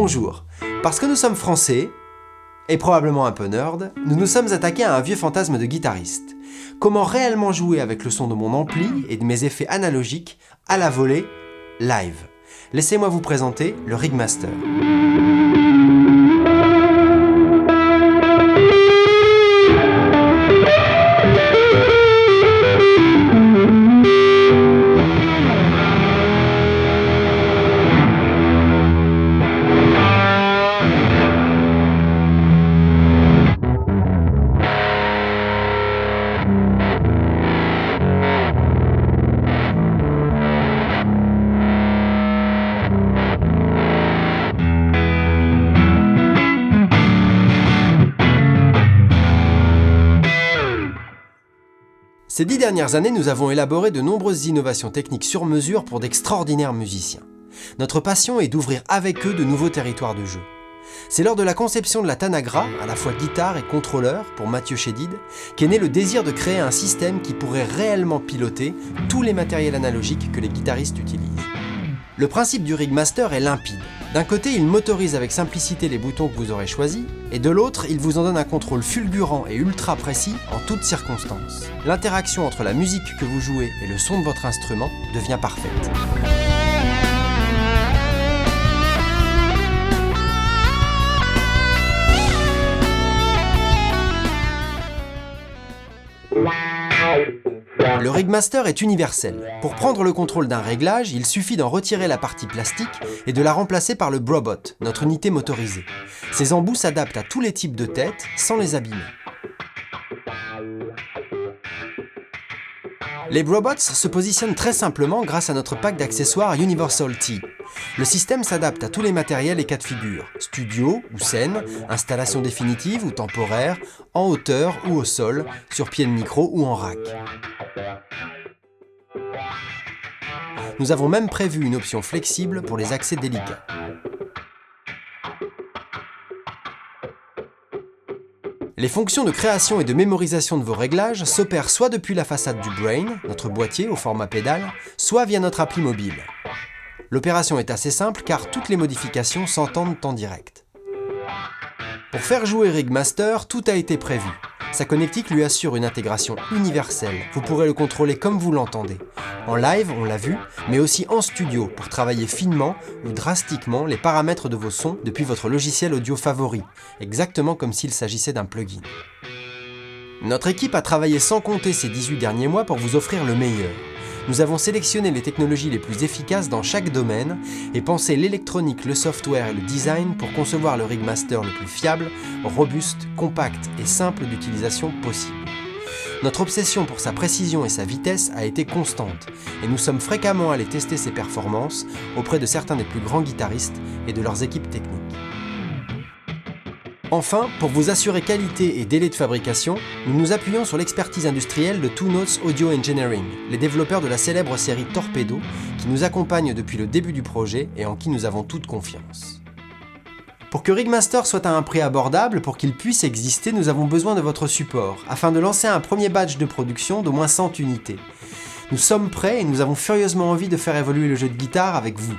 Bonjour. Parce que nous sommes français, et probablement un peu nerd, nous nous sommes attaqués à un vieux fantasme de guitariste. Comment réellement jouer avec le son de mon ampli et de mes effets analogiques à la volée, live. Laissez-moi vous présenter le Rigmaster. Ces 10 dernières années, nous avons élaboré de nombreuses innovations techniques sur mesure pour d'extraordinaires musiciens. Notre passion est d'ouvrir avec eux de nouveaux territoires de jeu. C'est lors de la conception de la Tanagra, à la fois guitare et contrôleur, pour Mathieu Chédid, qu'est né le désir de créer un système qui pourrait réellement piloter tous les matériels analogiques que les guitaristes utilisent. Le principe du Rigmaster est limpide. D'un côté, il motorise avec simplicité les boutons que vous aurez choisis, et de l'autre, il vous en donne un contrôle fulgurant et ultra précis en toutes circonstances. L'interaction entre la musique que vous jouez et le son de votre instrument devient parfaite. Le Rigmaster est universel. Pour prendre le contrôle d'un réglage, il suffit d'en retirer la partie plastique et de la remplacer par le Brobot, notre unité motorisée. Ces embouts s'adaptent à tous les types de têtes sans les abîmer. Les Brobots se positionnent très simplement grâce à notre pack d'accessoires Universal T. Le système s'adapte à tous les matériels et cas de figure, studio ou scène, installation définitive ou temporaire, en hauteur ou au sol, sur pied de micro ou en rack. Nous avons même prévu une option flexible pour les accès délicats. Les fonctions de création et de mémorisation de vos réglages s'opèrent soit depuis la façade du Brain, notre boîtier au format pédale, soit via notre appli mobile. L'opération est assez simple car toutes les modifications s'entendent en direct. Pour faire jouer Rigmaster, tout a été prévu. Sa connectique lui assure une intégration universelle. Vous pourrez le contrôler comme vous l'entendez. En live, on l'a vu, mais aussi en studio pour travailler finement ou drastiquement les paramètres de vos sons depuis votre logiciel audio favori, exactement comme s'il s'agissait d'un plugin. Notre équipe a travaillé sans compter ces 18 derniers mois pour vous offrir le meilleur. Nous avons sélectionné les technologies les plus efficaces dans chaque domaine et pensé l'électronique, le software et le design pour concevoir le Rigmaster le plus fiable, robuste, compact et simple d'utilisation possible. Notre obsession pour sa précision et sa vitesse a été constante et nous sommes fréquemment allés tester ses performances auprès de certains des plus grands guitaristes et de leurs équipes techniques. Enfin, pour vous assurer qualité et délai de fabrication, nous nous appuyons sur l'expertise industrielle de Two Notes Audio Engineering, les développeurs de la célèbre série Torpedo, qui nous accompagnent depuis le début du projet et en qui nous avons toute confiance. Pour que Rigmaster soit à un prix abordable, pour qu'il puisse exister, nous avons besoin de votre support, afin de lancer un premier batch de production d'au moins 100 unités. Nous sommes prêts et nous avons furieusement envie de faire évoluer le jeu de guitare avec vous.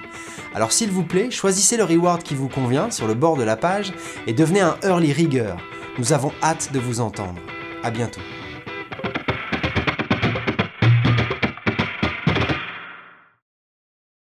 Alors s'il vous plaît, choisissez le reward qui vous convient sur le bord de la page et devenez un Early Rigger. Nous avons hâte de vous entendre. À bientôt.